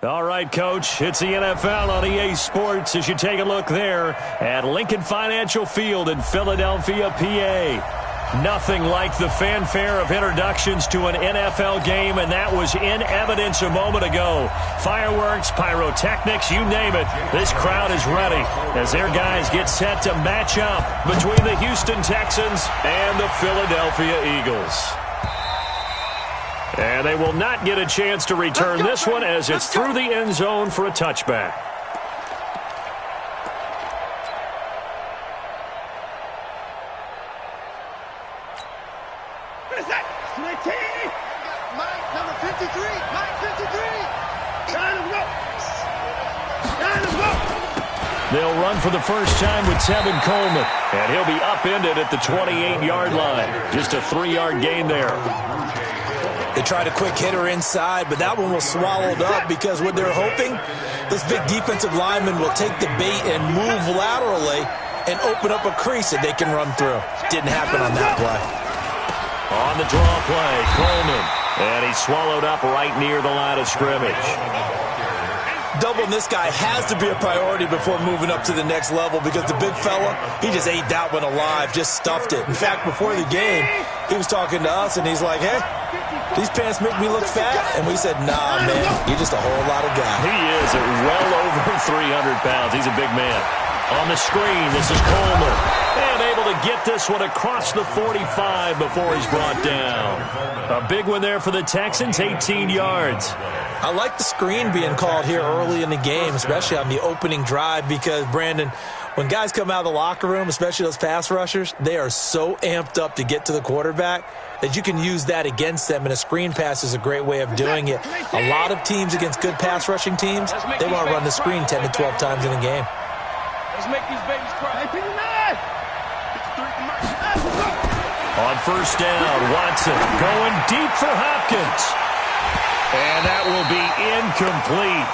All right, Coach, it's the NFL on EA Sports as you take a look there at Lincoln Financial Field in Philadelphia, PA. Nothing like the fanfare of introductions to an NFL game, and that was in evidence a moment ago. Fireworks, pyrotechnics, you name it. This crowd is ready as their guys get set to match up between the Houston Texans and the Philadelphia Eagles. And they will not get a chance to return this one as it's through the end zone for a touchback. They'll run for the first time with Tevin Coleman, and he'll be upended at the 28-yard line. Just a 3-yard gain there. They tried a quick hitter inside, but that one was swallowed up because what they're hoping, this big defensive lineman will take the bait and move laterally and open up a crease that they can run through. Didn't happen on that play. On the draw play, Coleman, and he's swallowed up right near the line of scrimmage. Doubling this guy has to be a priority before moving up to the next level because the big fella, he just ate that one alive, just stuffed it. In fact, before the game, he was talking to us, and he's like, hey, these pants make me look fat? And we said, nah, man, you're just a whole lot of guy. He is at well over 300 pounds. He's a big man. On the screen, this is Coleman. And able to get this one across the 45 before he's brought down. A big one there for the Texans, 18 yards. I like the screen being called here early in the game, especially on the opening drive, because, Brandon, when guys come out of the locker room, especially those pass rushers, they are so amped up to get to the quarterback that you can use that against them, and a screen pass is a great way of doing it. A lot of teams against good pass rushing teams, they want to run the screen 10 to 12 times in a game. Let's make these babies cry. On first down, Watson going deep for Hopkins. And that will be incomplete.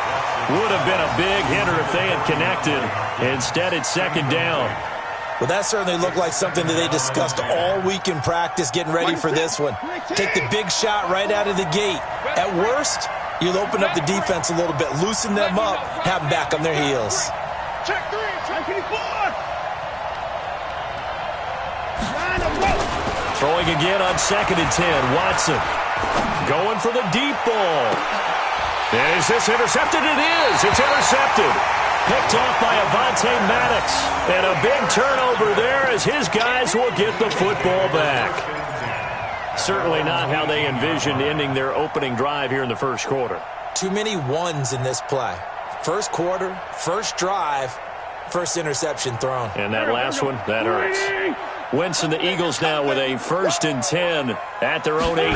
Would have been a big hitter if they had connected. Instead, it's second down. Well, that certainly looked like something that they discussed all week in practice, getting ready for this one. Take the big shot right out of the gate. At worst, you'll open up the defense a little bit, loosen them up, have them back on their heels. Check 3, check 4. Throwing again on 2nd and 10. Watson going for the deep ball. Is this intercepted? It is. It's intercepted. Picked off by Avonte Maddox. And a big turnover there as his guys will get the football back. Certainly not how they envisioned ending their opening drive here in the first quarter. Too many ones in this play. First quarter, first drive, first interception thrown. And that last one, that hurts. Wentz and the Eagles now with a 1st and 10 at their own 18.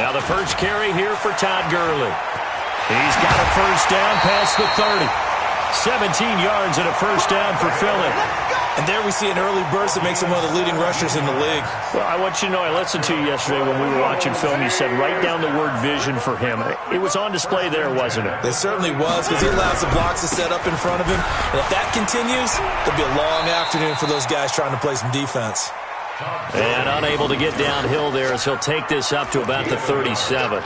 Now the first carry here for Todd Gurley. He's got a first down past the 30. 17 yards and a first down for Philly. And there we see an early burst that makes him one of the leading rushers in the league. Well, I want you to know, I listened to you yesterday when we were watching film. You said write down the word vision for him. It was on display there, wasn't it? It certainly was, because he allows the blocks to set up in front of him. And if that continues, it'll be a long afternoon for those guys trying to play some defense. And unable to get downhill there as he'll take this up to about the 37.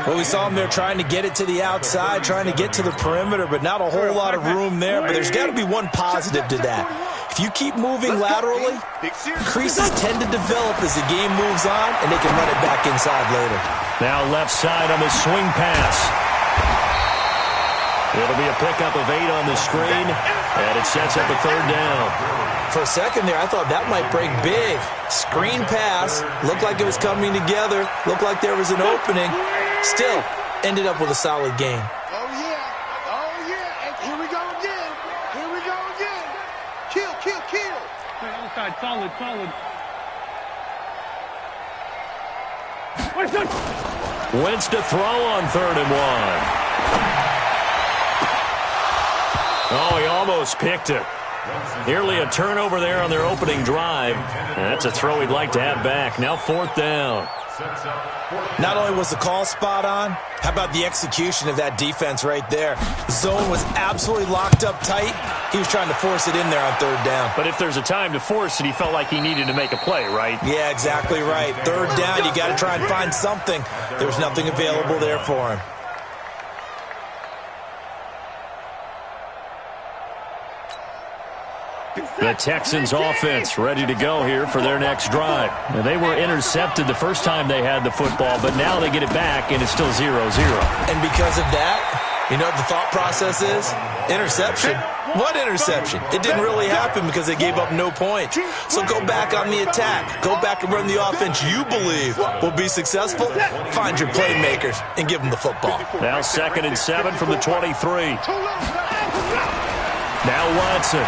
Well, we saw him there trying to get it to the outside, trying to get to the perimeter, but not a whole lot of room there. But there's got to be one positive to that. If you keep moving laterally, creases tend to develop as the game moves on, and they can run it back inside later. Now left side on the swing pass. It'll be a pickup of 8 on the screen, and it sets up a 3rd down. For a second there, I thought that might break big. Screen pass, looked like it was coming together, looked like there was an opening. Still, ended up with a solid game. Oh, yeah. And here we go again. Kill. Outside, solid. Wentz to throw on 3rd and 1. Oh, he almost picked it. Nearly a turnover there on their opening drive. And that's a throw he'd like to have back. Now 4th down. Not only was the call spot on, how about the execution of that defense right there? Zone was absolutely locked up tight. He was trying to force it in there on 3rd down. But if there's a time to force it, he felt like he needed to make a play, right? Yeah, exactly right. 3rd down, you got to try and find something. There was nothing available there for him. The Texans offense ready to go here for their next drive. Now, they were intercepted the first time they had the football, but now they get it back, and it's still 0-0. And because of that, you know what the thought process is? Interception. What interception? It didn't really happen because they gave up no points. So go back on the attack. Go back and run the offense you believe will be successful. Find your playmakers and give them the football. Now 2nd and 7 from the 23. Now Watson.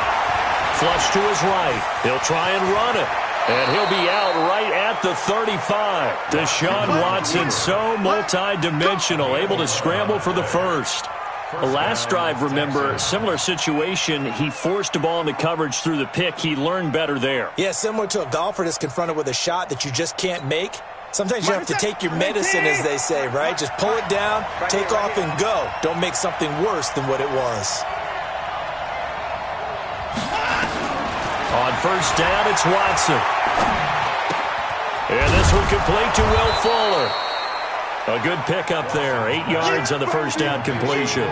Flush to his right. He'll try and run it. And he'll be out right at the 35. Deshaun Watson, so multi-dimensional, able to scramble for the first. The last drive, remember, similar situation. He forced a ball into coverage through the pick. He learned better there. Yeah, similar to a golfer that's confronted with a shot that you just can't make. Sometimes you have to take your medicine, as they say, right? Just pull it down, take off, and go. Don't make something worse than what it was. On first down, it's Watson. And this one complete to Will Fuller. A good pickup there. 8 yards on the first down completion.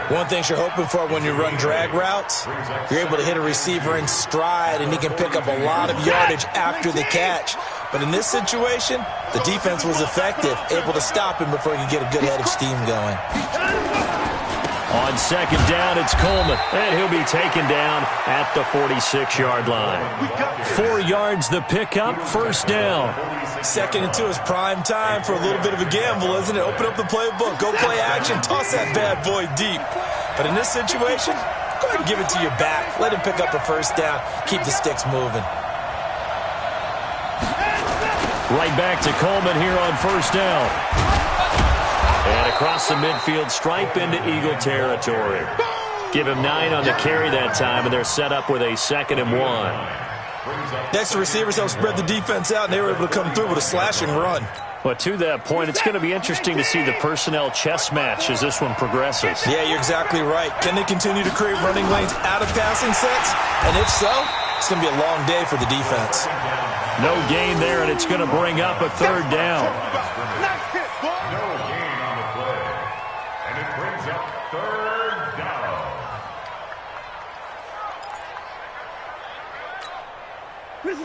One thing you're hoping for when you run drag routes, you're able to hit a receiver in stride, and he can pick up a lot of yardage after the catch. But in this situation, the defense was effective, able to stop him before he could get a good head of steam going. On second down, it's Coleman, and he'll be taken down at the 46-yard line. 4 yards the pickup, first down. 2nd and 2 is prime time for a little bit of a gamble, isn't it? Open up the playbook, go play action, toss that bad boy deep. But in this situation, go ahead and give it to your back. Let him pick up a first down, keep the sticks moving. Right back to Coleman here on first down. And across the midfield stripe into Eagle territory. Give him 9 on the carry that time, and they're set up with a 2nd and 1. Next, the receivers help spread the defense out, and they were able to come through with a slash and run. Well, to that point, it's going to be interesting to see the personnel chess match as this one progresses. Yeah, you're exactly right. Can they continue to create running lanes out of passing sets? And if so, it's going to be a long day for the defense. No gain there, and it's going to bring up a 3rd down.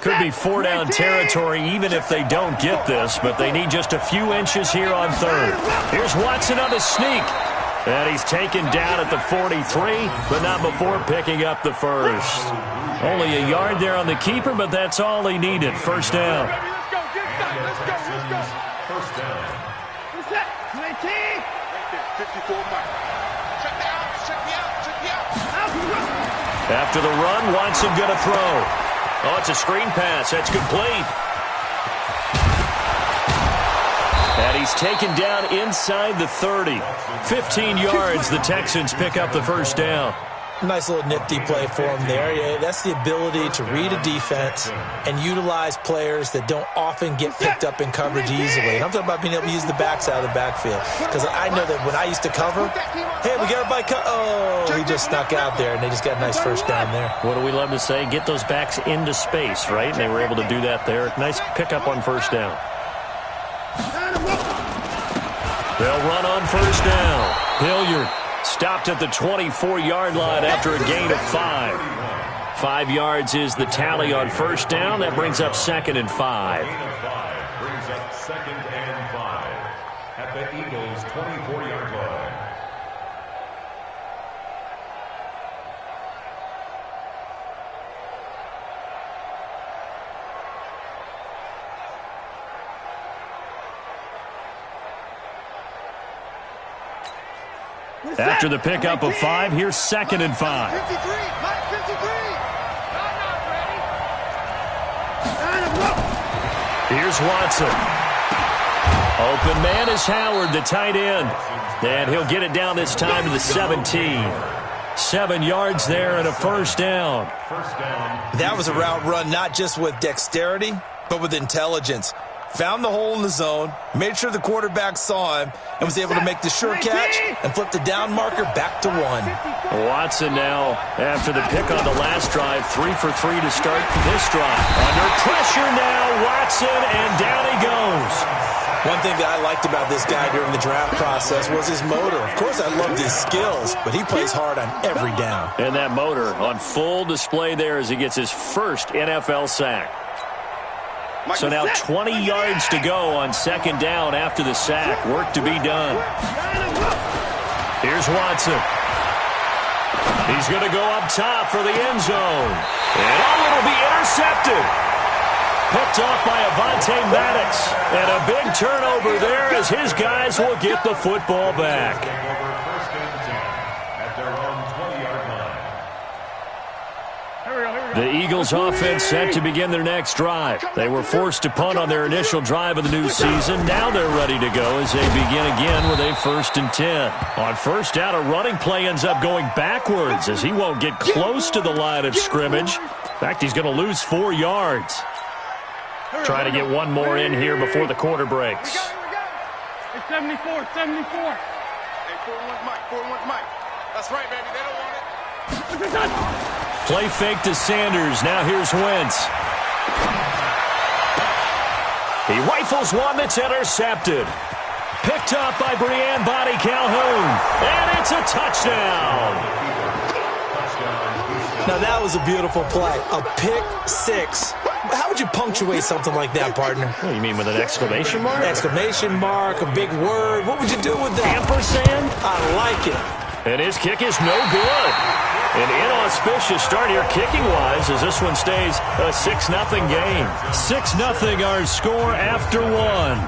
Could be 4-down territory even if they don't get this, but they need just a few inches here on 3rd. Here's Watson on the sneak. And he's taken down at the 43, but not before picking up the first. Only a yard there on the keeper, but that's all he needed. First down. Let's go. First down. What's that? 19. 54 miles. Check me out. After the run, Watson going to throw. Oh, it's a screen pass. That's complete. And he's taken down inside the 30. 15 yards, the Texans pick up the first down. Nice little nifty play for him there. Yeah, that's the ability to read a defense and utilize players that don't often get picked up in coverage easily. And I'm talking about being able to use the backs out of the backfield. Because I know that when I used to cover, hey, we got everybody he just snuck out there, and they just got a nice first down there. What do we love to say? Get those backs into space, right? And they were able to do that there. Nice pickup on first down. They'll run on first down. Hilliard stopped at the 24-yard line after a gain of 5. 5 yards is the tally on first down. That brings up 2nd and 5. Brings up 2nd and 5 at the Eagles' 24-yard line. After the pickup of 5, here's 2nd and 5. 53. Here's Watson. Open man is Howard, the tight end. And he'll get it down this time to the 17. 7 yards there and a first down. That was a route run not just with dexterity, but with intelligence. Found the hole in the zone, made sure the quarterback saw him, and was able to make the sure catch and flip the down marker back to 1. Watson now, after the pick on the last drive, 3 for 3 to start this drive. Under pressure now, Watson, and down he goes. One thing that I liked about this guy during the draft process was his motor. Of course, I loved his skills, but he plays hard on every down. And that motor on full display there as he gets his first NFL sack. So now 20 yards to go on second down after the sack. Work to be done. Here's Watson. He's going to go up top for the end zone. And it'll be intercepted. Picked off by Avonte Maddox. And a big turnover there as his guys will get the football back. First and 10 at their own 20-yard line. The Eagles offense set to begin their next drive. They were forced to punt on their initial drive of the new season. Now they're ready to go as they begin again with a 1st and 10. On first down, a running play ends up going backwards as he won't get close to the line of scrimmage. In fact, he's going to lose 4 yards. Trying to get one more in here before the quarter breaks. It's 74, 74. Hey, 4-1's Mike, 4-1's Mike. That's right, baby. They don't want it. Play fake to Sanders. Now here's Wentz. He rifles one that's intercepted. Picked up by Breanne Body Calhoun. And it's a touchdown. Now, that was a beautiful play. A pick six. How would you punctuate something like that, partner? What do you mean, with an exclamation mark? Exclamation mark, a big word. What would you do with that? Ampersand? I like it. And his kick is no good. An inauspicious start here kicking-wise as this one stays a 6-0 game. 6-0 our score after one.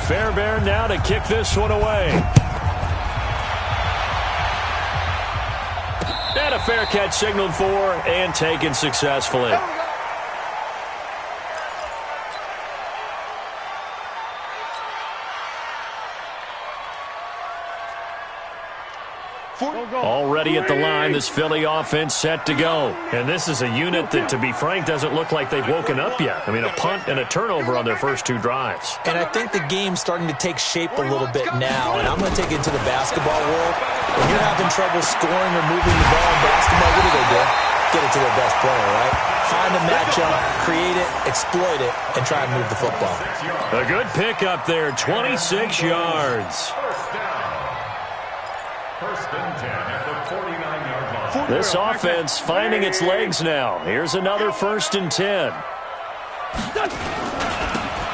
Fairbairn now to kick this one away. And a fair catch signaled for and taken successfully. Already at the line, this Philly offense set to go. And this is a unit that, to be frank, doesn't look like they've woken up yet. I mean, a punt and a turnover on their first 2 drives. And I think the game's starting to take shape a little bit now. And I'm going to take it into the basketball world. When you're having trouble scoring or moving the ball in basketball, what do? Get it to their best player, right? Find a matchup, create it, exploit it, and try and move the football. A good pickup there, 26 yards. First and 10 at the 49-yard line. This offense finding its legs now. Here's another 1st and 10.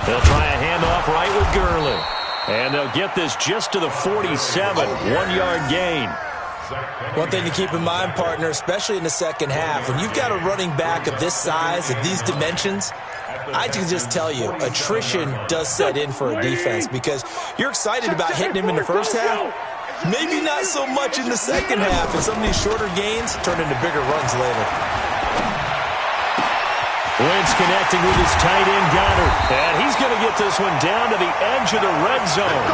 They'll try a handoff right with Gurley. And they'll get this just to the 47, 1-yard gain. One thing to keep in mind, partner, especially in the second half, when you've got a running back of this size, of these dimensions, I can just tell you, attrition does set in for a defense because you're excited about hitting him in the first half. Maybe not so much in the second half, and some of these shorter gains turn into bigger runs later. Wentz connecting with his tight end, Goddard. And he's going to get this one down to the edge of the red zone.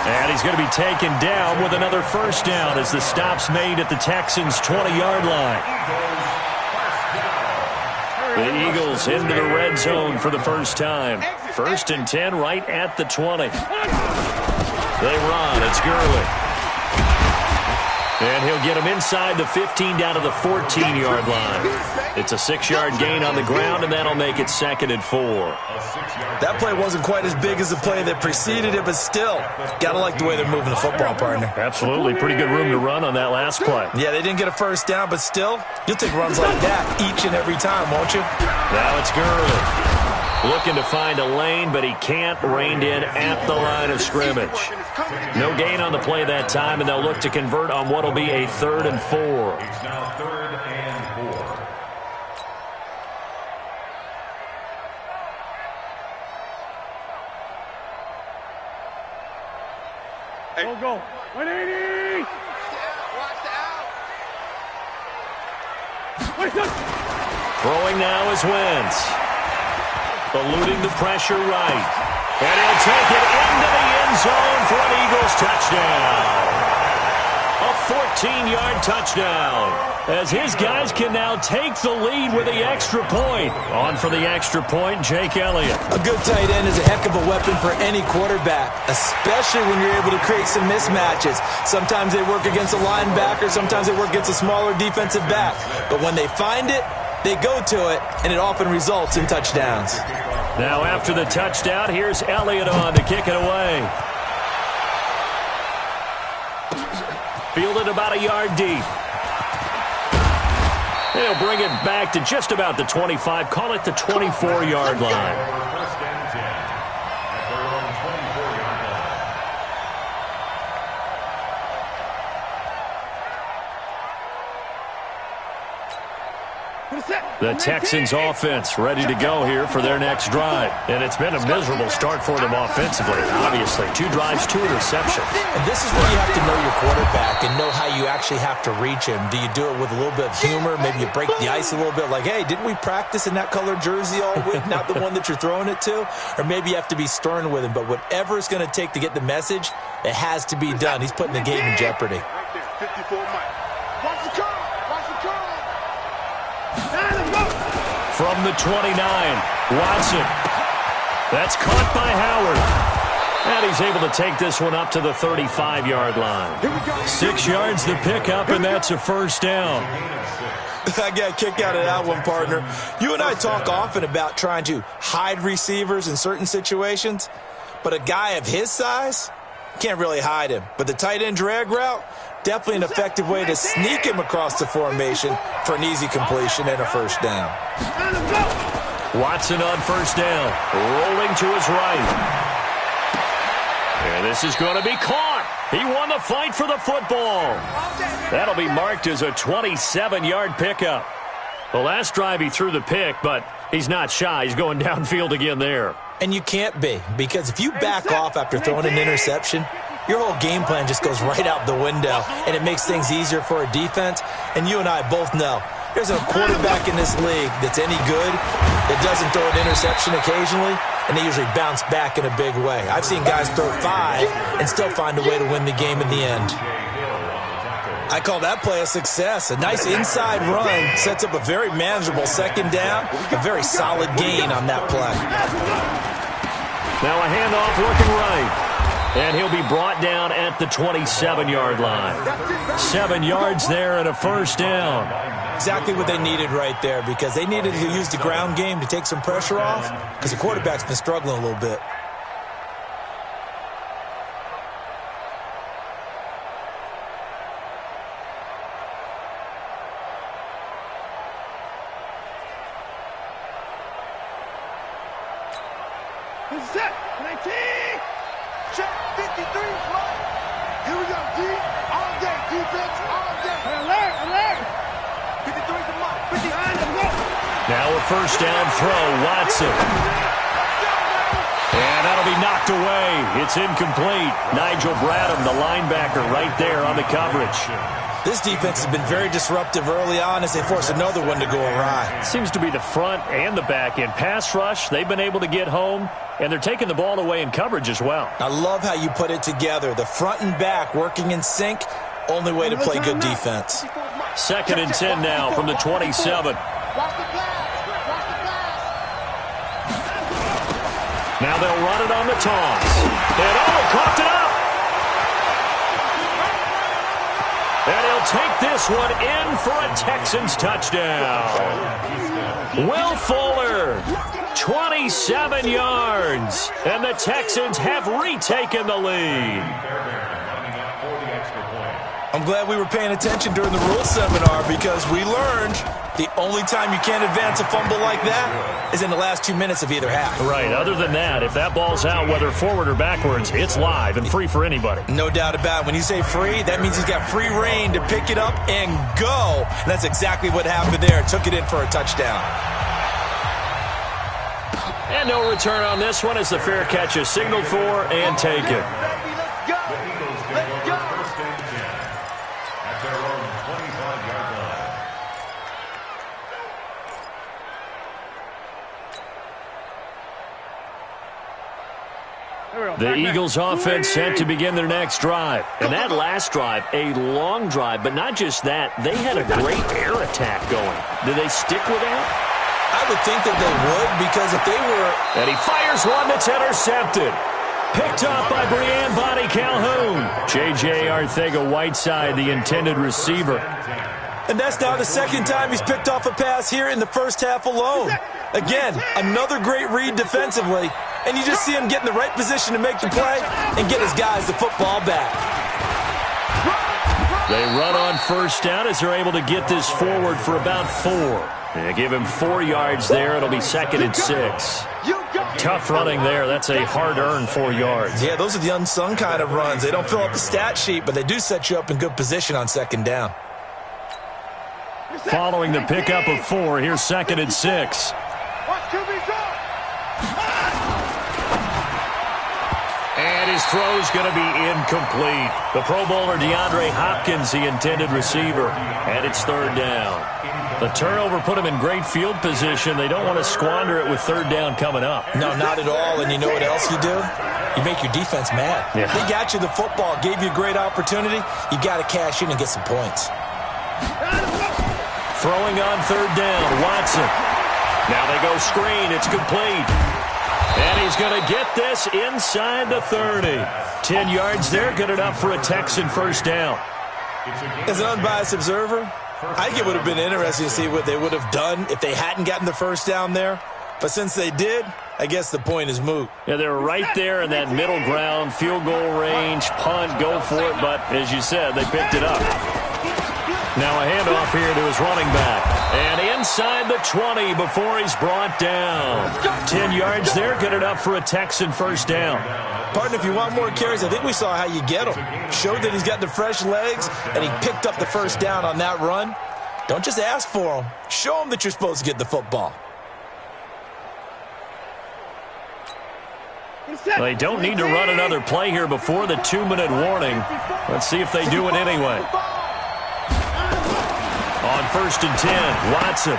And he's going to be taken down with another first down as the stop's made at the Texans' 20-yard line. The Eagles into the red zone for the first time. 1st and 10 right at the 20. They run. It's Gurley. And he'll get him inside the 15 down to the 14-yard line. It's a 6-yard gain on the ground, and that'll make it 2nd and 4. That play wasn't quite as big as the play that preceded it, but still, got to like the way they're moving the football, partner. Absolutely. Pretty good room to run on that last play. Yeah, they didn't get a first down, but still, you'll take runs like that each and every time, won't you? Now it's Gurley. Looking to find a lane, but he can't. Reined in at the line of scrimmage. No gain on the play that time, and they'll look to convert on what will be a 3rd and 4. It's now 3rd and 4. Hey. Go. 180. Watch the out. Throwing now is Wentz. Eluding the pressure right. And he'll take it into the end zone for an Eagles touchdown. A 14-yard touchdown, as his guys can now take the lead with the extra point. On for the extra point, Jake Elliott. A good tight end is a heck of a weapon for any quarterback, especially when you're able to create some mismatches. Sometimes they work against a linebacker, sometimes they work against a smaller defensive back. But when they find it, they go to it, and it often results in touchdowns. Now after the touchdown, here's Elliott on to kick it away. Fielded about a yard deep. They'll bring it back to just about the 25. Call it the 24-yard line. First and 10 at their own 24-yard line. The Texans offense ready to go here for their next drive. And it's been a miserable start for them offensively. Obviously, 2 drives, 2 interceptions. And this is where you have to know your quarterback and know how you actually have to reach him. Do you do it with a little bit of humor? Maybe you break the ice a little bit like, hey, didn't we practice in that colored jersey all week? Not the one that you're throwing it to? Or maybe you have to be stern with him. But whatever it's going to take to get the message, it has to be done. He's putting the game in jeopardy. Right there, 54 Mike. Watch the curve. Watch the curve. From the 29, Watson. That's caught by Howard. And he's able to take this one up to the 35-yard line. 6 yards the pickup, and that's a first down. I got a kick out of that one, partner. You and I talk often about trying to hide receivers in certain situations, but a guy of his size can't really hide him. But the tight end drag route, definitely an effective way to sneak him across the formation for an easy completion and a first down. Watson on first down, rolling to his right. And this is going to be caught. He won the fight for the football. That'll be marked as a 27-yard pickup. The last drive he threw the pick, but he's not shy. He's going downfield again there. And you can't be, because if you back off after throwing an interception, your whole game plan just goes right out the window, and it makes things easier for a defense. And you and I both know there's a quarterback in this league that's any good that doesn't throw an interception occasionally, and they usually bounce back in a big way. I've seen guys throw 5 and still find a way to win the game in the end. I call that play a success. A nice inside run sets up a very manageable second down, a very solid gain on that play. Now a handoff looking right. And he'll be brought down at the 27-yard line. 7 yards there and a first down. Exactly what they needed right there, because they needed to use the ground game to take some pressure off, because the quarterback's been struggling a little bit. Set, 19. Check, 53, right. Here we go, D. All day, defense, all day. Alert. 53 to Mike, 59 to go. Now a first down throw, Watson. And that'll be knocked away. It's incomplete. Nigel Bradham, the linebacker, right there on the coverage. This defense has been very disruptive early on as they force another one to go awry. Seems to be the front and the back end. Pass rush, they've been able to get home, and they're taking the ball away in coverage as well. I love how you put it together. The front and back working in sync, only way to play good defense. 2nd and 10 now from the 27. Now they'll run it on the toss. And coughed it up. And he'll take this one in for a Texans touchdown. Will Fuller, 27 yards. And the Texans have retaken the lead. I'm glad we were paying attention during the rules seminar, because we learned the only time you can't advance a fumble like that is in the last 2 minutes of either half. Right. Other than that, if that ball's out, whether forward or backwards, it's live and free for anybody. No doubt about it. When you say free, that means he's got free reign to pick it up and go. And that's exactly what happened there. Took it in for a touchdown. And no return on this one as the fair catch is signaled for and taken. The Eagles offense set to begin their next drive. And that last drive, a long drive, but not just that. They had a great air attack going. Do they stick with that? I would think that they would, because if they were... And he fires one that's intercepted. Picked up by Brianne Bonnie Calhoun. J.J. Arthega-Whiteside, the intended receiver. And that's now the second time he's picked off a pass here in the first half alone. Again, another great read defensively, and you just see him get in the right position to make the play and get his guys the football back. They run on first down as they're able to get this forward for about 4. They give him 4 yards there. It'll be 2nd and 6. Tough running there. That's a hard-earned 4 yards. Yeah, those are the unsung kind of runs. They don't fill up the stat sheet, but they do set you up in good position on second down. Following the pickup of 4, here's 2nd and 6. And his throw's going to be incomplete. The Pro Bowler DeAndre Hopkins, the intended receiver, and it's 3rd down. The turnover put him in great field position. They don't want to squander it with 3rd down coming up. No, not at all. And you know what else you do? You make your defense mad. Yeah. They got you the football, gave you a great opportunity. You got to cash in and get some points. Throwing on 3rd down, Watson. Now they go screen. It's complete. And he's going to get this inside the 30. 10 yards there, good enough for a Texan first down. As an unbiased observer, I think it would have been interesting to see what they would have done if they hadn't gotten the first down there. But since they did, I guess the point is moot. Yeah, they were right there in that middle ground, field goal range, punt, go for it. But as you said, they picked it up. Now a handoff here to his running back. And inside the 20 before he's brought down. 10 yards there, good enough for a Texan first down. Partner, if you want more carries, I think we saw how you get them. Showed that he's got the fresh legs, and he picked up the first down on that run. Don't just ask for him. Show him that you're supposed to get the football. They don't need to run another play here before the 2-minute warning. Let's see if they do it anyway. On 1st and 10, Watson.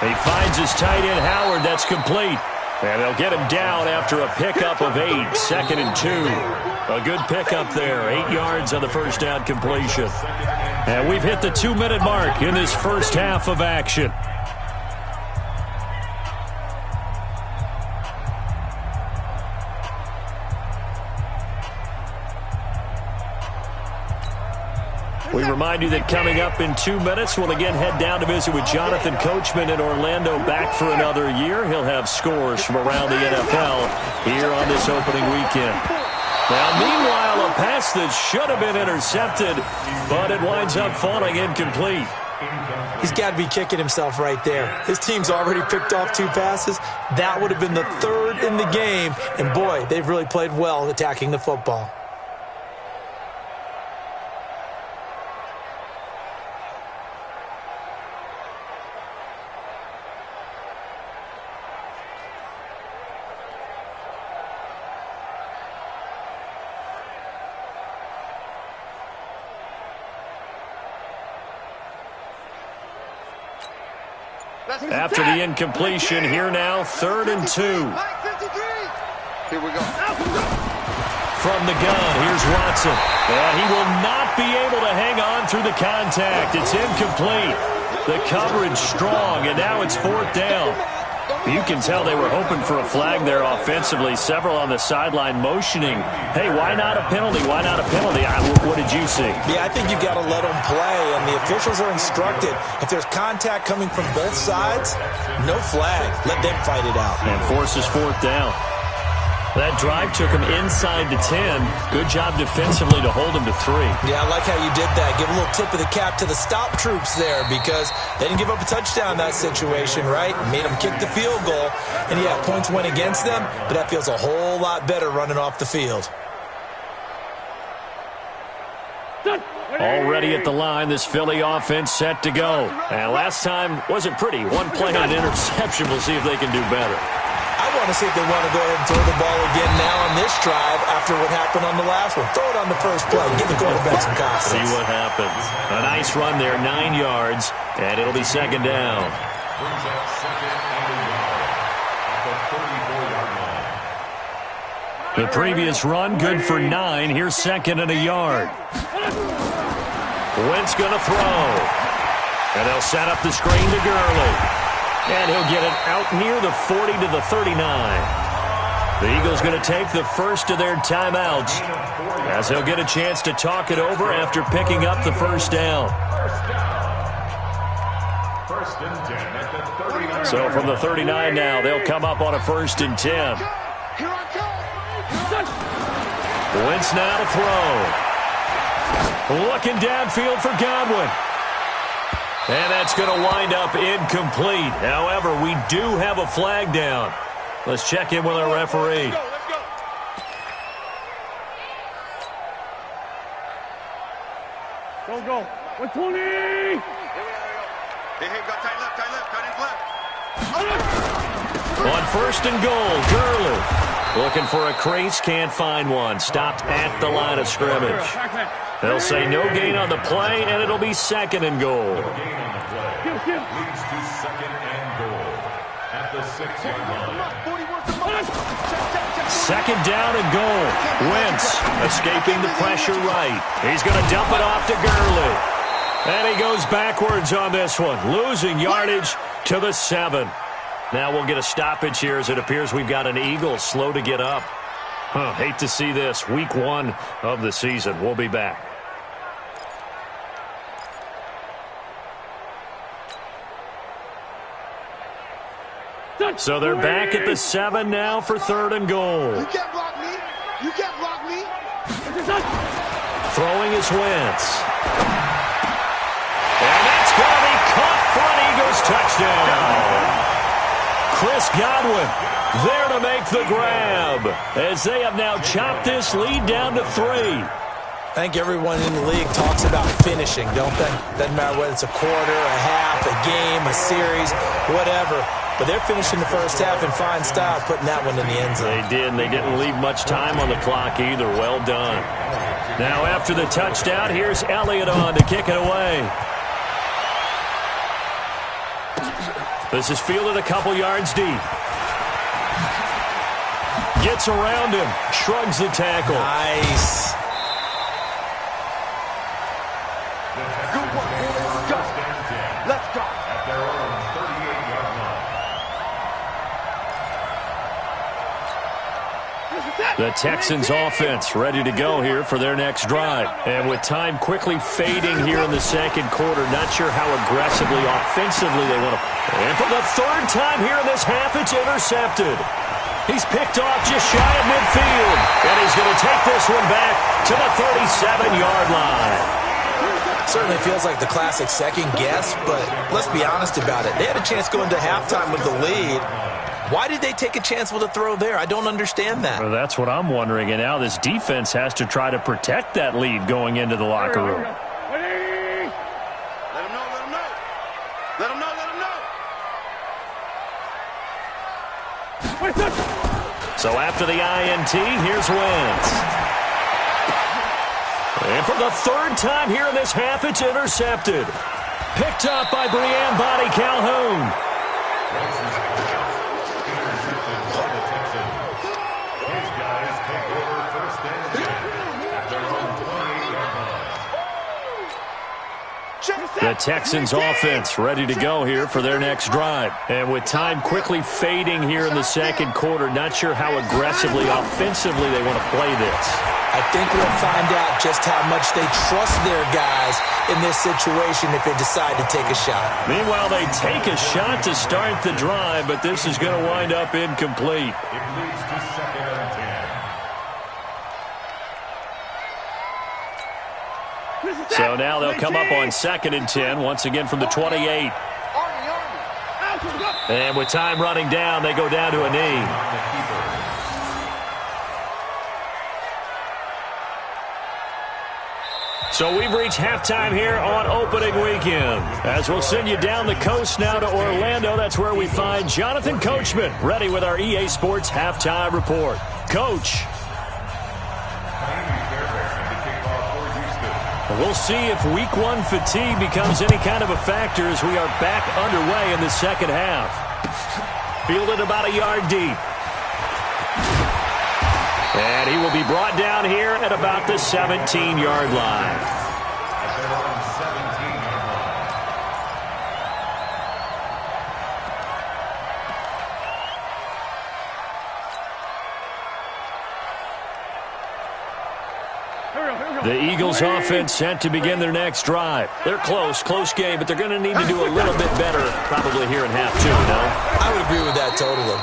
He finds his tight end, Howard. That's complete. And they'll get him down after a pickup of 8, 2nd and 2. A good pickup there, 8 yards on the first down completion. And we've hit the 2-minute mark in this first half of action. We remind you that coming up in 2 minutes, we'll again head down to visit with Jonathan Coachman in Orlando, back for another year. He'll have scores from around the NFL here on this opening weekend. Now, meanwhile, a pass that should have been intercepted, but it winds up falling incomplete. He's got to be kicking himself right there. His team's already picked off 2 passes. That would have been the 3rd in the game. And, boy, they've really played well attacking the football. After the incompletion, here now, 3rd and 2. Here we go. From the gun, here's Watson. And he will not be able to hang on through the contact. It's incomplete. The coverage strong, and now it's 4th down. You can tell they were hoping for a flag there offensively. Several on the sideline motioning, hey, why not a penalty? Why not a penalty? What did you see? Yeah, I think you've got to let them play, and the officials are instructed. If there's contact coming from both sides, no flag. Let them fight it out. And forces 4th down. That drive took him inside the 10. Good job defensively to hold him to 3. Yeah, I like how you did that. Give a little tip of the cap to the stop troops there, because they didn't give up a touchdown in that situation, right? Made them kick the field goal. And, yeah, points went against them, but that feels a whole lot better running off the field. Already at the line, this Philly offense set to go. And last time wasn't pretty. One play on an interception. We'll see if they can do better. I want to see if they want to go ahead and throw the ball again now on this drive after what happened on the last one. Throw it on the first play. Give the quarterback some confidence. See what happens. A nice run there, 9 yards, and it'll be 2nd down. Brings up 2nd and 1 at the 34-yard line. The previous run, good for 9. Here's second and a yard. Wentz going to throw. And they'll set up the screen to Gurley. And he'll get it out near the 40 to the 39. The Eagles going to take the first of their timeouts as they'll get a chance to talk it over after picking up the first down. First and 10 at the 39. So from the 39 now, they'll come up on a 1st and 10. Wentz now to throw. Looking downfield for Godwin. And that's going to wind up incomplete. However, we do have a flag down. Let's check in with our referee. Go. 120. Hey, got tight left. On 1st and goal, Gurley. Looking for a crease, can't find one. Stopped at the line of scrimmage. They'll say no gain on the play, and it'll be 2nd and goal. No gain on the play. Leads to 2nd and goal at the 6-yard line. 2nd down and goal. Wentz escaping the pressure right. He's going to dump it off to Gurley. And he goes backwards on this one, losing yardage to the 7. Now we'll get a stoppage here as it appears we've got an Eagle slow to get up. Hate to see this. Week 1 of the season. We'll be back. So they're back at the 7 now for 3rd and goal. You can't block me. Throwing is Wentz. And that's going to be caught for an Eagles touchdown. Chris Godwin there to make the grab as they have now chopped this lead down to 3. I think everyone in the league talks about finishing, don't they? Doesn't matter whether it's a quarter, a half, a game, a series, whatever. But they're finishing the first half in fine style, putting that one in the end zone. They did, and they didn't leave much time on the clock either. Well done. Now after the touchdown, here's Elliott on to kick it away. This is fielded a couple yards deep. Gets around him, shrugs the tackle. Nice. Good one. Let's go. At their own 38-yard line. The Texans offense ready to go here for their next drive. And with time quickly fading here in the 2nd quarter, not sure how aggressively, offensively they want to. And for the 3rd time here in this half, it's intercepted. He's picked off just shy of midfield. And he's going to take this one back to the 37-yard line. Certainly feels like the classic second guess, but let's be honest about it. They had a chance going to halftime with the lead. Why did they take a chance with a throw there? I don't understand that. Well, that's what I'm wondering. And now this defense has to try to protect that lead going into the locker room. Let him know. So after the INT, here's Wentz. And for the 3rd time here in this half, it's intercepted. Picked up by Brian Body Calhoun. The Texans offense ready to go here for their next drive. And with time quickly fading here in the 2nd quarter, not sure how aggressively, offensively they want to play this. I think we'll find out just how much they trust their guys in this situation if they decide to take a shot. Meanwhile, they take a shot to start the drive, but this is going to wind up incomplete. It leads to 2nd and 10. So now they'll come up on 2nd and 10, once again from the 28. And with time running down, they go down to a knee. So we've reached halftime here on opening weekend. As we'll send you down the coast now to Orlando, that's where we find Jonathan Coachman, ready with our EA Sports halftime report. Coach. We'll see if Week 1 fatigue becomes any kind of a factor as we are back underway in the 2nd half. Fielded about a yard deep. And he will be brought down here at about the 17-yard line. The Eagles offense set to begin their next drive. They're close game, but they're going to need to do a little bit better probably here in half two, no? I would agree with that totally.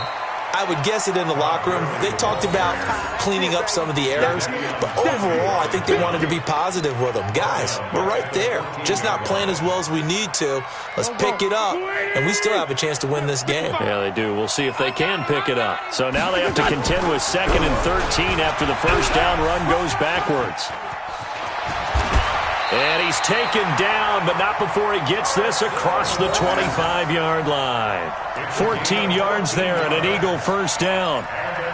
I would guess it in the locker room. They talked about cleaning up some of the errors, but overall, I think they wanted to be positive with them. Guys, we're right there. Just not playing as well as we need to. Let's pick it up, and we still have a chance to win this game. Yeah, they do. We'll see if they can pick it up. So now they have to contend with 2nd and 13 after the first down run goes backwards. And he's taken down, but not before he gets this across the 25-yard line. 14 yards there and an Eagle first down.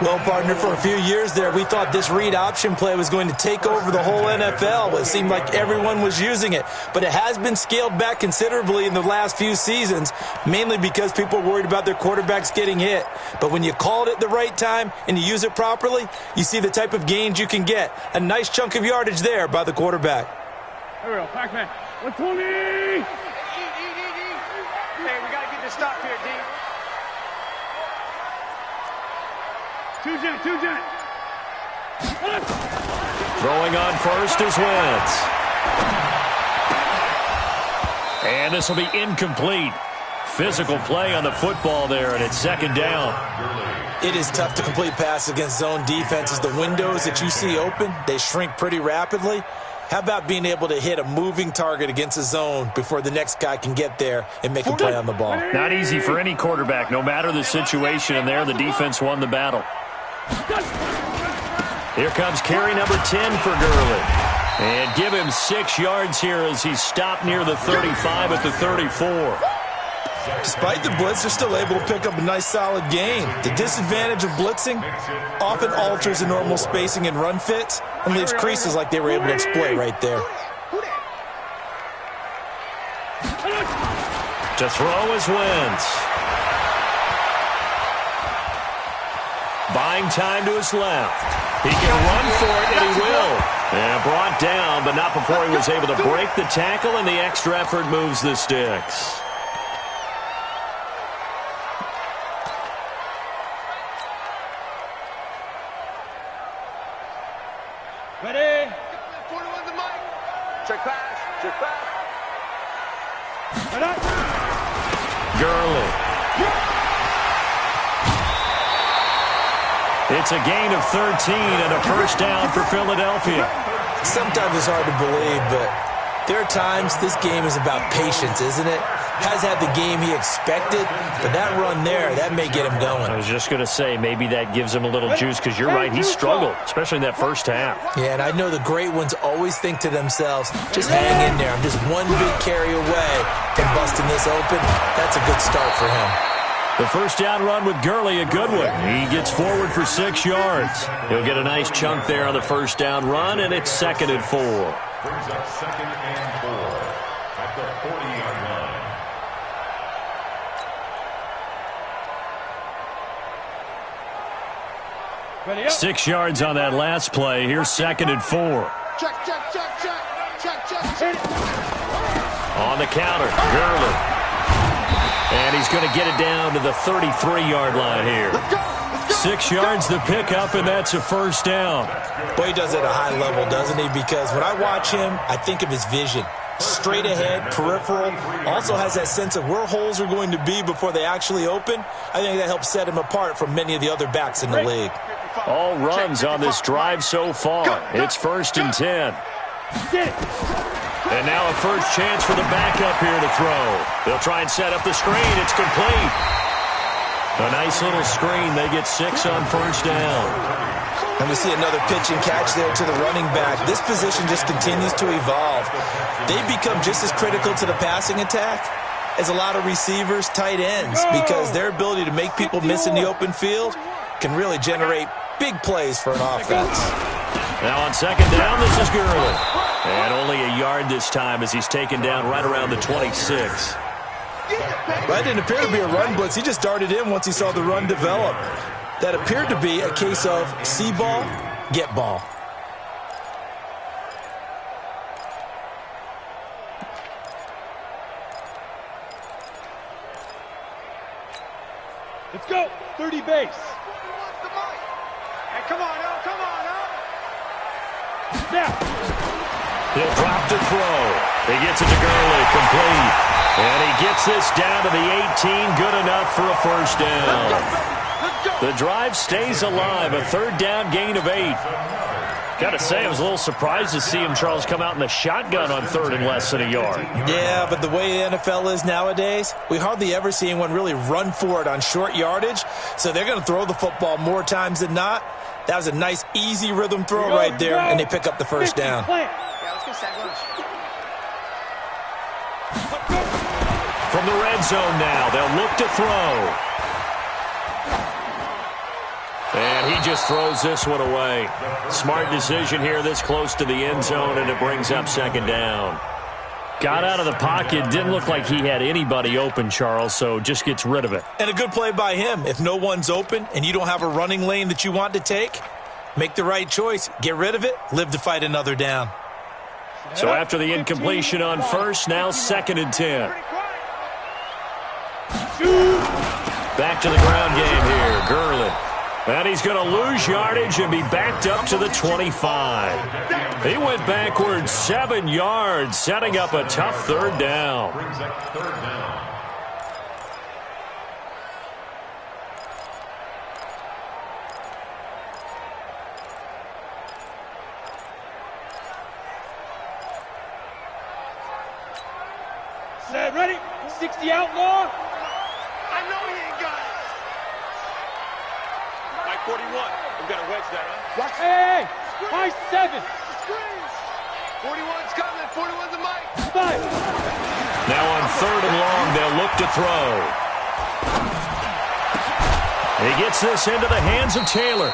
Well, partner, for a few years there, we thought this read option play was going to take over the whole NFL. It seemed like everyone was using it. But it has been scaled back considerably in the last few seasons, mainly because people are worried about their quarterbacks getting hit. But when you call it at the right time and you use it properly, you see the type of gains you can get. A nice chunk of yardage there by the quarterback. Here we go, Pac-Man. 120! Hey, we got to get this stop here, D. Two Jet. Throwing on first is Wentz. And this will be incomplete. Physical play on the football there, and it's 2nd down. It is tough to complete passes against zone defenses. The windows that you see open, they shrink pretty rapidly. How about being able to hit a moving target against a zone before the next guy can get there and make a play on the ball? Not easy for any quarterback, no matter the situation, and there the defense won the battle. Here comes carry number 10 for Gurley. And give him 6 yards here as he's stopped near the 35 at the 34. Despite the blitz, they're still able to pick up a nice solid gain. The disadvantage of blitzing often alters the normal spacing and run fits and leaves creases like they were able to exploit right there. To throw is Wentz. Buying time to his left. He can run for it, and he will. And brought down, but not before he was able to break the tackle, and the extra effort moves the sticks. Ready? 41 the mic. Check pass. Gurley. It's a gain of 13 and a first down for Philadelphia. Sometimes it's hard to believe, but there are times this game is about patience, isn't it? Has had the game he expected, but that run there, that may get him going. I was just going to say, maybe that gives him a little juice, because you're right, he struggled, especially in that first half. Yeah, and I know the great ones always think to themselves, just hang in there. I'm just one big carry away from busting this open. That's a good start for him. The first down run with Gurley, a good one. He gets forward for 6 yards. He'll get a nice chunk there on the first down run, and it's 2nd and 4. Brings up 2nd and 4 at the 40-yard line. 6 yards on that last play. Here's 2nd and 4. Check. On the counter, Gurley. And he's going to get it down to the 33-yard line here. 6 yards the pickup, and that's a first down. Boy, he does it at a high level, doesn't he? Because when I watch him, I think of his vision. Straight ahead, peripheral, also has that sense of where holes are going to be before they actually open. I think that helps set him apart from many of the other backs in the league. All runs on this drive so far. It's 1st and 10. And now a first chance for the backup here to throw. They'll try and set up the screen. It's complete. A nice little screen. They get 6 on first down. And we see another pitch and catch there to the running back. This position just continues to evolve. They've become just as critical to the passing attack as a lot of receivers, tight ends, because their ability to make people miss in the open field can really generate big plays for an offense. Now on 2nd down, this is Gurley. And only a yard this time as he's taken down right around the 26. That didn't appear to be a run blitz. He just darted in once he saw the run develop. That appeared to be a case of see ball, get ball. Let's go. 30 base. Hey, come on, now. Come on, now. Now. He'll drop to throw. He gets it to Gurley, complete. And he gets this down to the 18, good enough for a first down. The drive stays alive, a third down gain of 8. Got to say, I was a little surprised to see him, Charles, come out in the shotgun on third and less than a yard. Yeah, but the way the NFL is nowadays, we hardly ever see anyone really run for it on short yardage. So they're going to throw the football more times than not. That was a nice, easy rhythm throw right there, and they pick up the first down. From the red zone now, they'll look to throw. And he just throws this one away. Smart decision here this close to the end zone, and it brings up second down. Got out of the pocket. Didn't look like he had anybody open, Charles, so just gets rid of it. And a good play by him. If no one's open and you don't have a running lane that you want to take, make the right choice. Get rid of it. Live to fight another down. So after the incompletion on first, now second and 10. Back to the ground game here. Gurley. And he's going to lose yardage and be backed up to the 25. He went backwards 7 yards, setting up a tough third down. Set, ready? 60 outlaw. I know he ain't got it. 41. We've got to wedge that, huh? Watch. Hey, high 7. 41's coming. 41's the mic. 5. Now on third and long, they'll look to throw. He gets this into the hands of Taylor.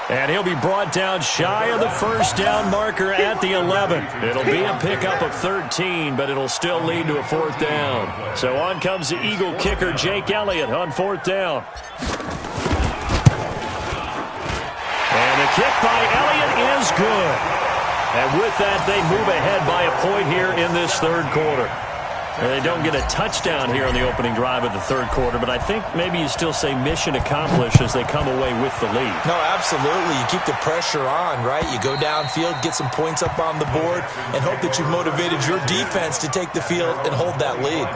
And he'll be brought down shy of the first down marker at the 11. It'll be a pickup of 13, but it'll still lead to a fourth down. So on comes the Eagle kicker, Jake Elliott, on fourth down. And the kick by Elliott is good. And with that, they move ahead by a point here in this third quarter. And they don't get a touchdown here on the opening drive of the third quarter, but I think maybe you still say mission accomplished as they come away with the lead. No, absolutely. You keep the pressure on, right? You go downfield, get some points up on the board, and hope that you've motivated your defense to take the field and hold that lead.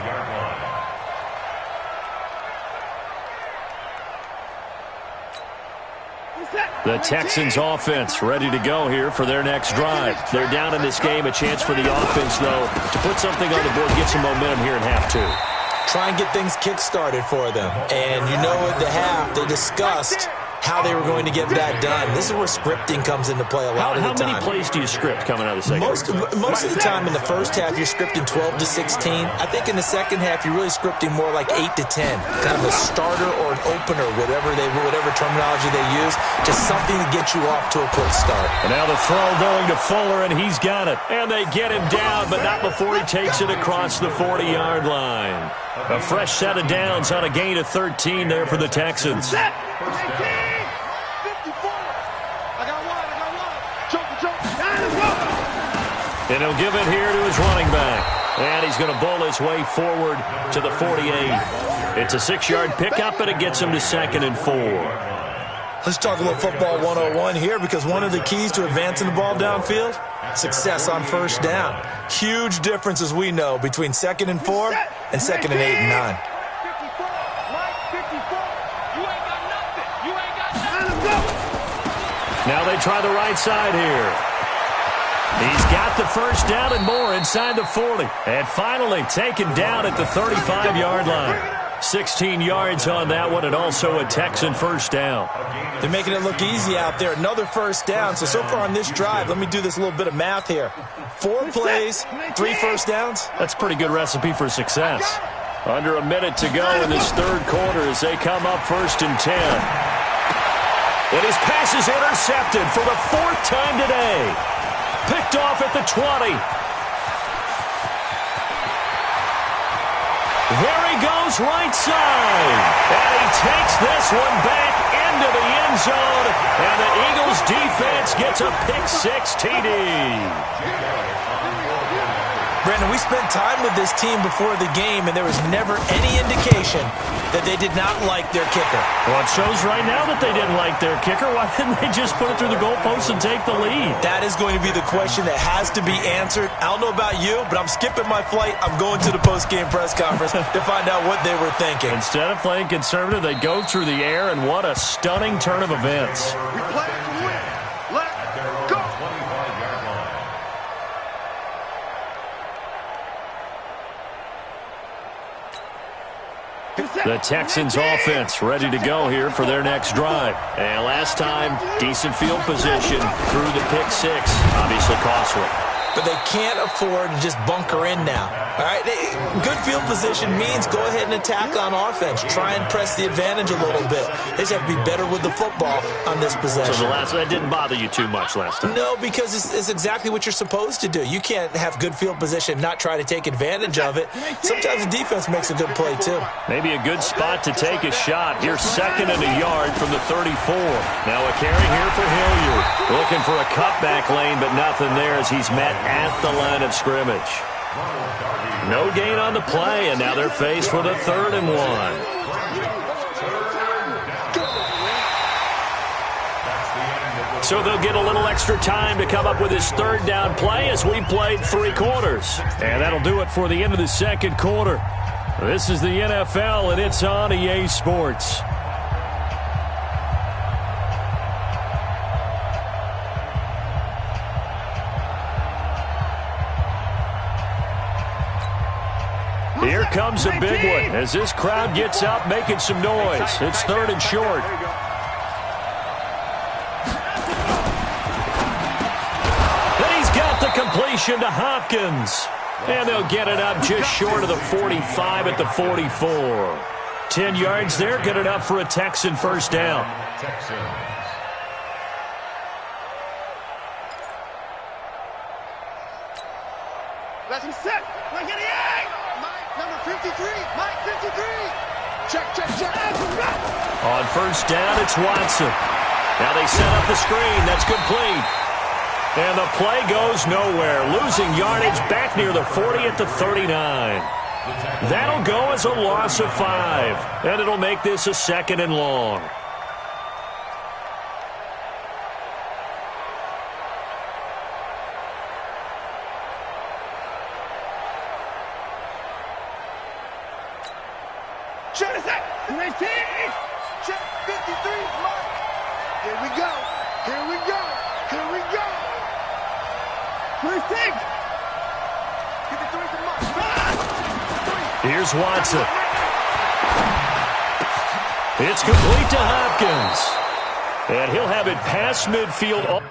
The Texans offense ready to go here for their next drive. They're down in this game. A chance for the offense, though, to put something on the board, get some momentum here in half 2. Try and get things kick-started for them. And you know at the half, they discussed how they were going to get that done. This is where scripting comes into play a lot of the time. How many plays do you script coming out of the second? Most of the time in the first half, you're scripting 12 to 16. I think in the second half, you're really scripting more like 8 to 10. Kind of a starter or an opener, whatever terminology they use. Just something to get you off to a quick start. And now the throw going to Fuller, and he's got it. And they get him down, but not before he takes it across the 40-yard line. A fresh set of downs on a gain of 13 there for the Texans. And he'll give it here to his running back. And he's going to bowl his way forward to the 48. It's a 6-yard pickup, and it gets him to second and 4. Let's talk a little football 101 here, because one of the keys to advancing the ball downfield, success on first down. Huge difference, as we know, between second and 4 and second and 8 and 9. Now they try the right side here. He's got the first down and more inside the 40. And finally taken down at the 35-yard line. 16 yards on that one, and also a Texan first down. They're making it look easy out there. Another first down. So far on this drive, let me do this little bit of math here. 4 plays, 3 first downs. That's a pretty good recipe for success. Under a minute to go in this third quarter as they come up first and 10. And his pass is intercepted for the 4th time today. Picked off at the 20. There he goes right side. And he takes this one back into the end zone. And the Eagles defense gets a pick-6 TD. Brandon, we spent time with this team before the game, and there was never any indication that they did not like their kicker. Well, it shows right now that they didn't like their kicker. Why didn't they just put it through the goalpost and take the lead? That is going to be the question that has to be answered. I don't know about you, but I'm skipping my flight. I'm going to the post-game press conference to find out what they were thinking. Instead of playing conservative, they go through the air, and what a stunning turn of events. We play to win. Let's go. The Texans offense ready to go here for their next drive. And last time, decent field position through the pick-6. Obviously costly. But they can't afford to just bunker in now. All right, good field position means go ahead and attack on offense. Try and press the advantage a little bit. They just have to be better with the football on this possession. So that didn't bother you too much last time? No, because it's exactly what you're supposed to do. You can't have good field position and not try to take advantage of it. Sometimes the defense makes a good play, too. Maybe a good spot to take a shot. Here's 2nd and a yard from the 34. Now a carry here for Hilliard. Looking for a cutback lane, but nothing there as he's met at the line of scrimmage. No gain on the play, and now they're faced with a 3rd and 1. So they'll get a little extra time to come up with his 3rd down play as we played 3 quarters. And that'll do it for the end of the 2nd quarter. This is the NFL, and it's on EA Sports. Here comes a big one as this crowd gets up making some noise. It's 3rd and short. And he's got the completion to Hopkins. And they'll get it up just short of the 45 at the 44. 10 yards there, good enough for a Texan first down. Let's be set. Let's get it. Number 53, Mike 53. Check. On first down, it's Watson. Now they set up the screen. That's complete. And the play goes nowhere. Losing yardage back near the 40 at the 39. That'll go as a loss of 5. And it'll make this a 2nd and long. Check 53, Mike. Here we go. First thing. 53 to Mike. Here's Watson. It's complete to Hopkins. And he'll have it past midfield.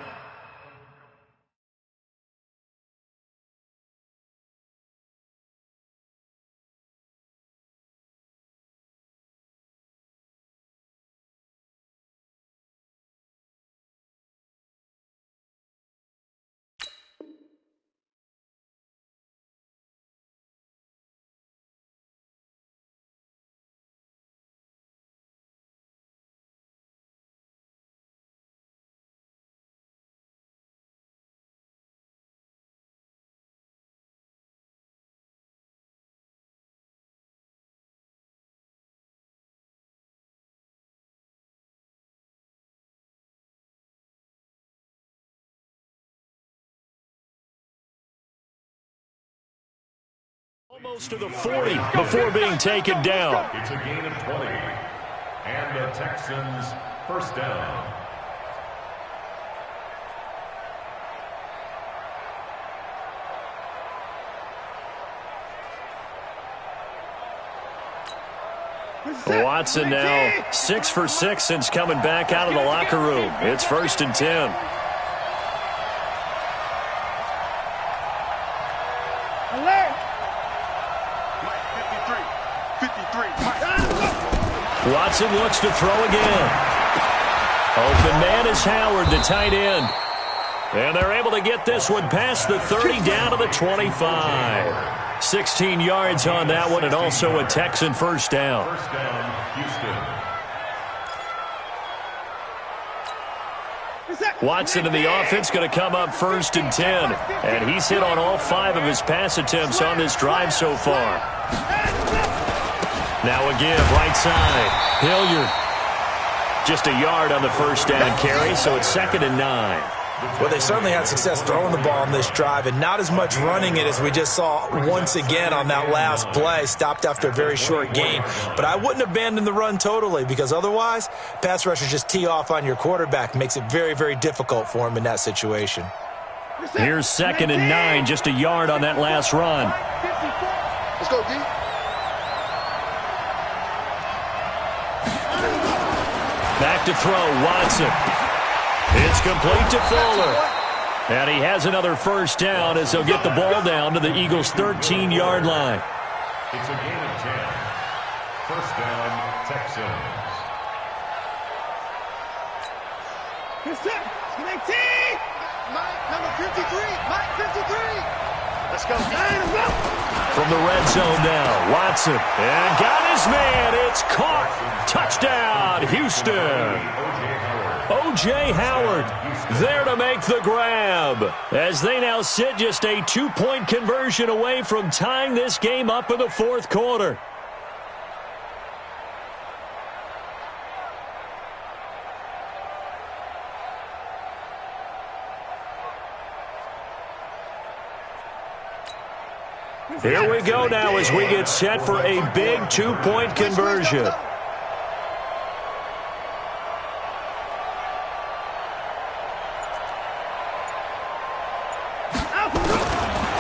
Almost to the 40 before being taken down. It's a gain of 20. And the Texans first down. Watson now 6 for 6 since coming back out of the locker room. It's 1st and 10. Watson looks to throw again. Open man is Howard, the tight end. And they're able to get this one past the 30 down to the 25. 16 yards on that one, and also a Texan first down. First down, Houston. Watson in the offense going to come up 1st and 10. And he's hit on all 5 of his pass attempts on this drive so far. Now again, right side. Hilliard. Just a yard on the first down carry, so it's 2nd and 9. Well, they certainly had success throwing the ball on this drive, and not as much running it as we just saw once again on that last play. Stopped after a very short gain. But I wouldn't abandon the run totally, because otherwise, pass rushers just tee off on your quarterback. Makes it very, very difficult for him in that situation. Here's 2nd and 9, just a yard on that last run. Let's go, D. Back to throw, Watson. It's complete to Fuller. And he has another first down as they'll get the ball down to the Eagles' 13-yard line. It's a gain of 10. First down, Texans. Mike, number 53. Mike, 53. Let's go. From the red zone now, Watson. And got his man. It's caught. Touchdown, Houston. O.J. Howard there to make the grab as they now sit just a 2-point conversion away from tying this game up in the 4th quarter. Here we go now as we get set for a big 2-point conversion.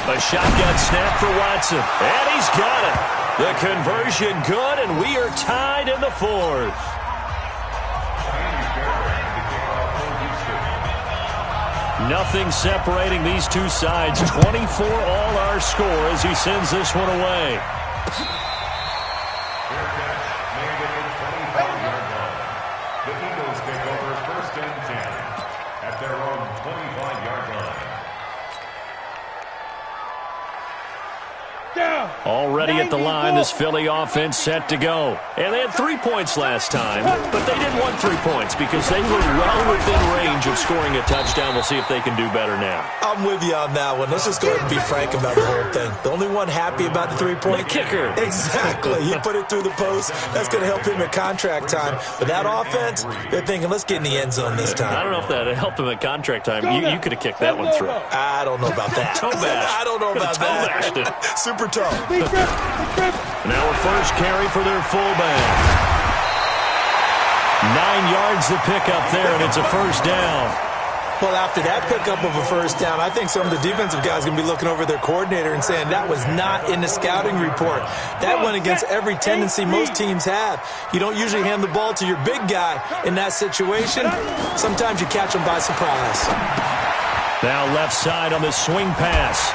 A shotgun snap for Watson, and he's got it. The conversion good, and we are tied in the 4th. Nothing separating these two sides. 24 all our score as he sends this one away. The Eagles take over 1st and 10 at their own 25-yard line. Already at the line, this Philly offense set to go. And they had 3 points last time, but they didn't want 3 points because they were well within range of scoring a touchdown. We'll see if they can do better now. I'm with you on that one. Let's just go ahead and be frank about the whole thing. The only one happy about the 3-point kicker. Exactly. He put it through the post. That's going to help him at contract time. But that offense, they're thinking, let's get in the end zone this time. I don't know if that helped him at contract time. You could have kicked that one through. I don't know about that. Toe bash. I don't know about that. Super toe. Now a first carry for their fullback. 9 yards to pick up there, and it's a first down. Well, after that pickup of a first down, I think some of the defensive guys are going to be looking over their coordinator and saying that was not in the scouting report. That went against every tendency most teams have. You don't usually hand the ball to your big guy in that situation. Sometimes you catch them by surprise. Now left side on the swing pass.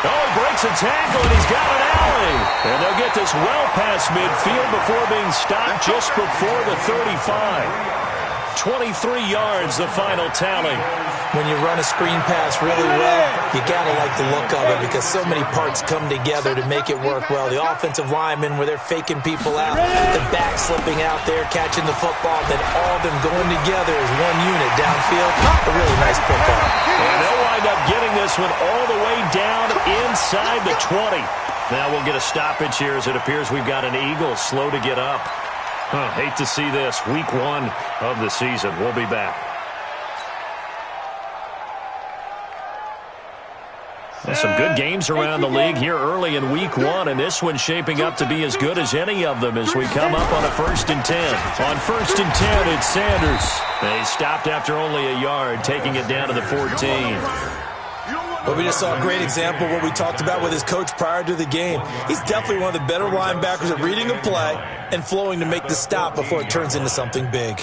Oh, he breaks a tackle, and he's got an alley. And they'll get this well past midfield before being stopped just before the 35. 23 yards, the final tally. When you run a screen pass really well, you got to like the look of it because so many parts come together to make it work well. The offensive linemen, where they're faking people out, the back slipping out there, catching the football, then all of them going together as one unit downfield. A really nice pickup. And they'll wind up getting this one all the way down inside the 20. Now we'll get a stoppage here as it appears we've got an Eagle slow to get up. Hate to see this. Week 1 of the season. We'll be back. Some good games around the league here early in Week 1, and this one's shaping up to be as good as any of them as we come up on a 1st and 10. On 1st and 10, it's Sanders. They stopped after only a yard, taking it down to the 14. Well, we just saw a great example of what we talked about with his coach prior to the game. He's definitely one of the better linebackers at reading a play and flowing to make the stop before it turns into something big.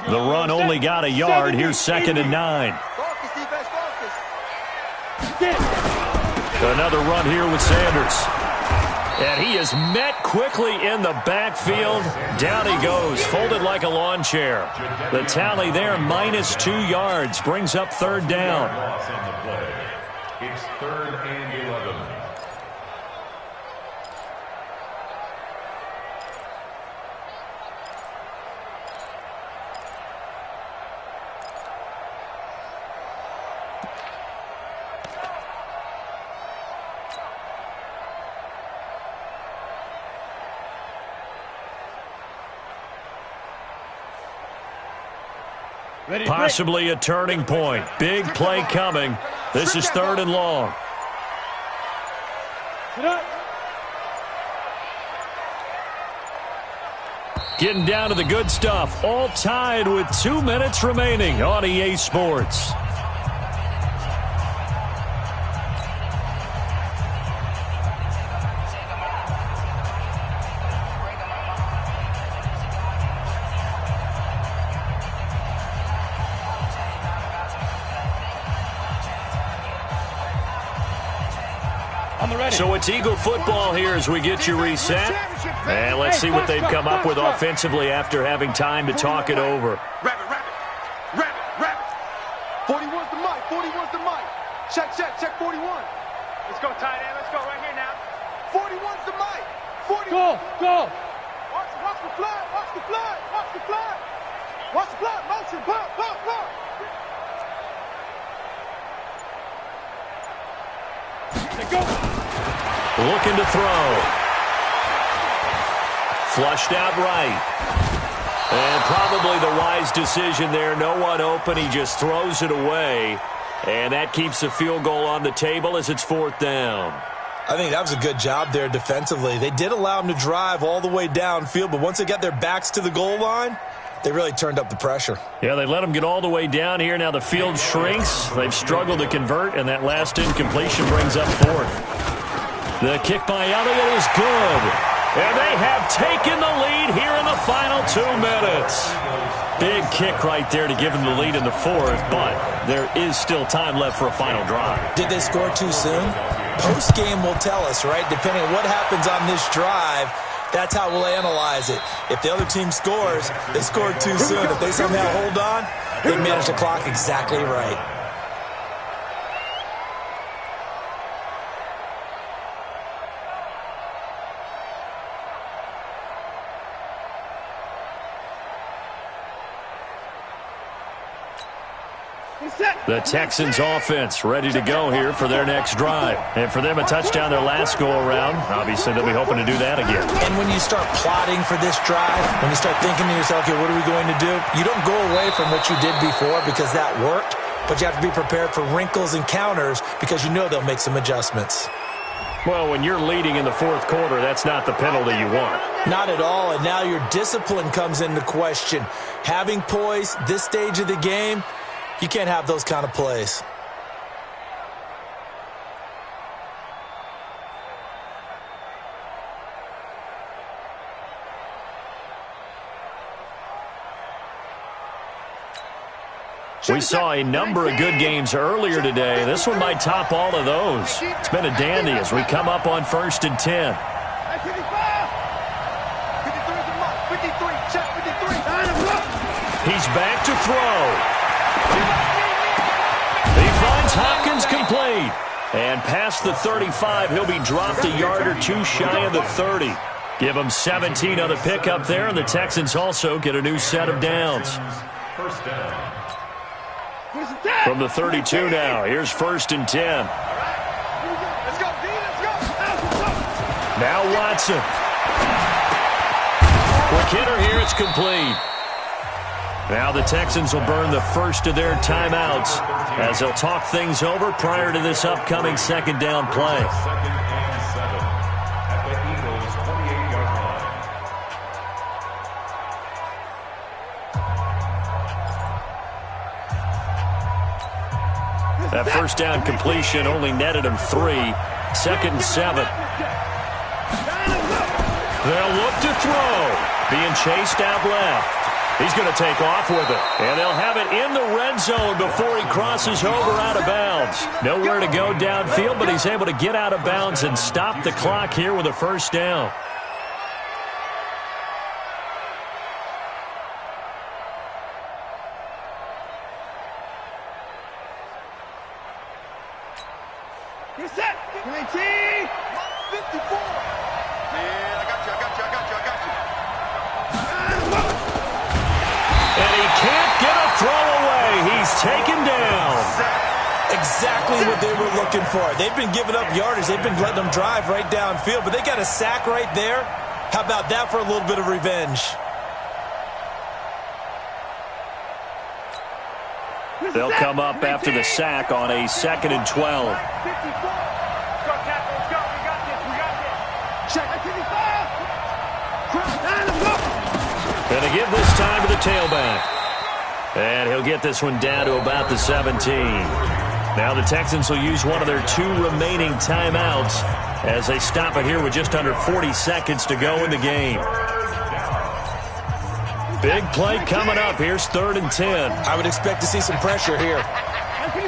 The run only got a yard. Here's 2nd and 9. Another run here with Sanders. And he is met quickly in the backfield. Down he goes, folded like a lawn chair. The tally there, -2 yards, brings up third down. It's 3rd and 11. Possibly a turning point. Big play coming. This is 3rd and long. Getting down to the good stuff. All tied with 2 minutes remaining on EA Sports. So it's Eagle football here as we get you reset. And let's see what they've come up with offensively after having time to talk it over. Rabbit. 41's the mic. 41's the mic. Check 41. Let's go, tight end. Let's go right here now. 41's the mic. 40. Go. Watch the flag. Watch the flag. Motion. Pop. Go. Looking to throw. Flushed out right. And probably the wise decision there. No one open. He just throws it away. And that keeps the field goal on the table as it's 4th down. I think that was a good job there defensively. They did allow them to drive all the way downfield, but once they got their backs to the goal line, they really turned up the pressure. Yeah, they let them get all the way down here. Now the field shrinks. They've struggled to convert, and that last incompletion brings up 4th. The kick by Elliott is good. And they have taken the lead here in the final 2 minutes. Big kick right there to give them the lead in the 4th, but there is still time left for a final drive. Did they score too soon? Post-game will tell us, right? Depending on what happens on this drive, that's how we'll analyze it. If the other team scores, they scored too soon. If they somehow hold on, they manage the clock exactly right. The Texans offense ready to go here for their next drive. And for them, a touchdown their last go-around. Obviously, they'll be hoping to do that again. And when you start plotting for this drive, when you start thinking to yourself, okay, what are we going to do? You don't go away from what you did before because that worked, but you have to be prepared for wrinkles and counters because you know they'll make some adjustments. Well, when you're leading in the 4th quarter, that's not the penalty you want. Not at all, and now your discipline comes into question. Having poise this stage of the game, you can't have those kind of plays. We saw a number of good games earlier today. This one might top all of those. It's been a dandy as we come up on 1st and 10. 53, check 53. He's back to throw. He finds Hopkins complete. And past the 35, he'll be dropped a yard or two shy of the 30. Give him 17 on the pickup there, and the Texans also get a new set of downs. First down. From the 32 now, here's 1st and 10. Let's go, D, let's go. Now Watson. Quick hitter here, it's complete. Now the Texans will burn the first of their timeouts as they'll talk things over prior to this upcoming 2nd down play. 2nd and 7 at the Eagles' 28-yard line. That first down completion only netted him 3. 2nd and 7. They'll look to throw. Being chased out left. He's going to take off with it. And they'll have it in the red zone before he crosses over out of bounds. Nowhere to go downfield, but he's able to get out of bounds and stop the clock here with a first down. Get set. 19. 54. Yeah, I got you. And he can't get a throw away. He's taken down. Exactly what they were looking for. They've been giving up yardage. They've been letting them drive right downfield, but they got a sack right there. How about that for a little bit of revenge? They'll come up after the sack on a 2nd and 12. 54. Let's go, Captain. Let's go. We got this. Check. 55. Let's go. And they give this time to the tailback. And he'll get this one down to about the 17. Now the Texans will use one of their 2 remaining timeouts as they stop it here with just under 40 seconds to go in the game. Big play coming up. Here's 3rd and 10. I would expect to see some pressure here. 54.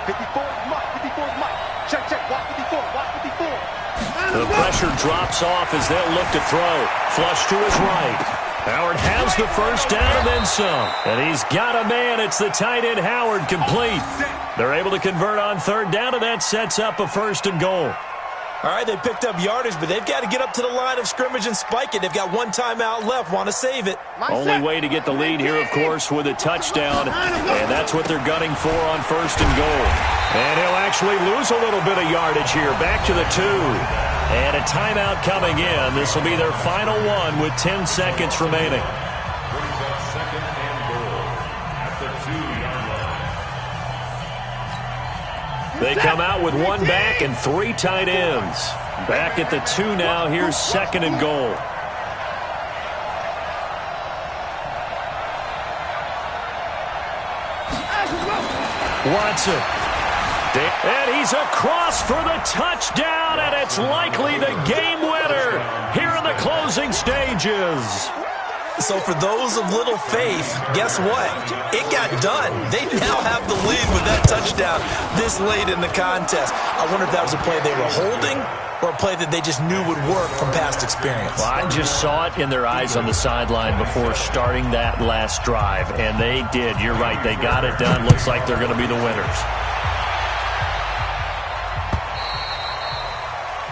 54 is Mike. 54 is Mike. Check. Watch 54. Watch 54. The pressure drops off as they'll look to throw. Flush to his right. Howard has the first down and then some. And he's got a man. It's the tight end Howard, complete. They're able to convert on 3rd down, and that sets up a 1st and goal. All right, they picked up yardage, but they've got to get up to the line of scrimmage and spike it. They've got 1 timeout left. Want to save it. Only way to get the lead here, of course, with a touchdown. And that's what they're gunning for on 1st and goal. And he'll actually lose a little bit of yardage here. Back to the 2. And a timeout coming in. This will be their final one with 10 seconds remaining. Brings up 2nd and goal at the 2-yard line. They come out with 1 back and 3 tight ends. Back at the 2 now. Here's 2nd and goal. Watson. And he's across for the touchdown, and it's likely the game winner here in the closing stages. So for those of little faith, guess what? It got done. They now have the lead with that touchdown this late in the contest. I wonder if that was a play they were holding or a play that they just knew would work from past experience. Well, I just saw it in their eyes on the sideline before starting that last drive, and they did. You're right. They got it done. Looks like they're going to be the winners.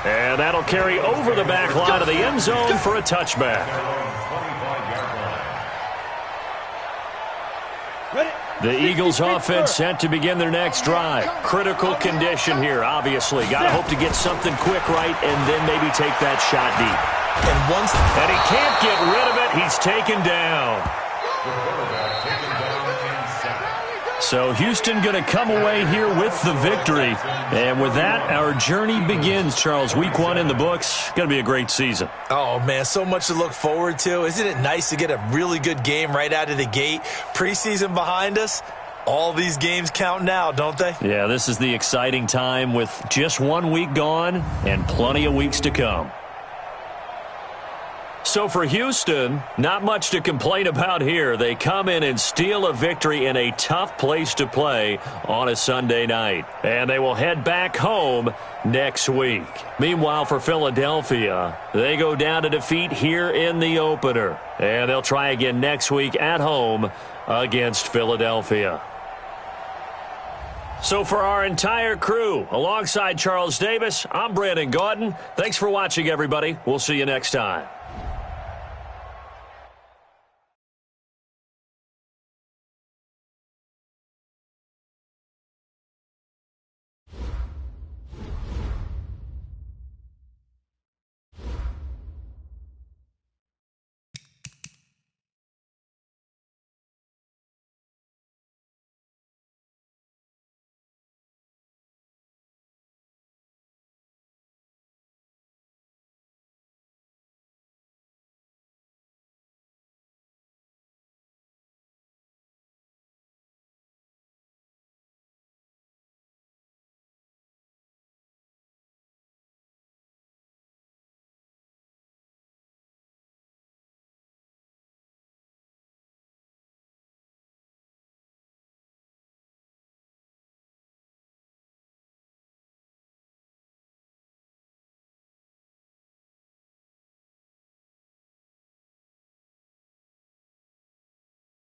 And that'll carry over the back line of the end zone for a touchback. The Eagles offense set to begin their next drive. Critical condition here, obviously. Got to hope to get something quick right and then maybe take that shot deep. And he can't get rid of it. He's taken down. So Houston going to come away here with the victory. And with that, our journey begins, Charles. Week 1 in the books. Going to be a great season. Oh, man, so much to look forward to. Isn't it nice to get a really good game right out of the gate? Preseason behind us. All these games count now, don't they? Yeah, this is the exciting time with just 1 week gone and plenty of weeks to come. So for Houston, not much to complain about here. They come in and steal a victory in a tough place to play on a Sunday night. And they will head back home next week. Meanwhile, for Philadelphia, they go down to defeat here in the opener. And they'll try again next week at home against Philadelphia. So for our entire crew, alongside Charles Davis, I'm Brandon Gaudin. Thanks for watching, everybody. We'll see you next time.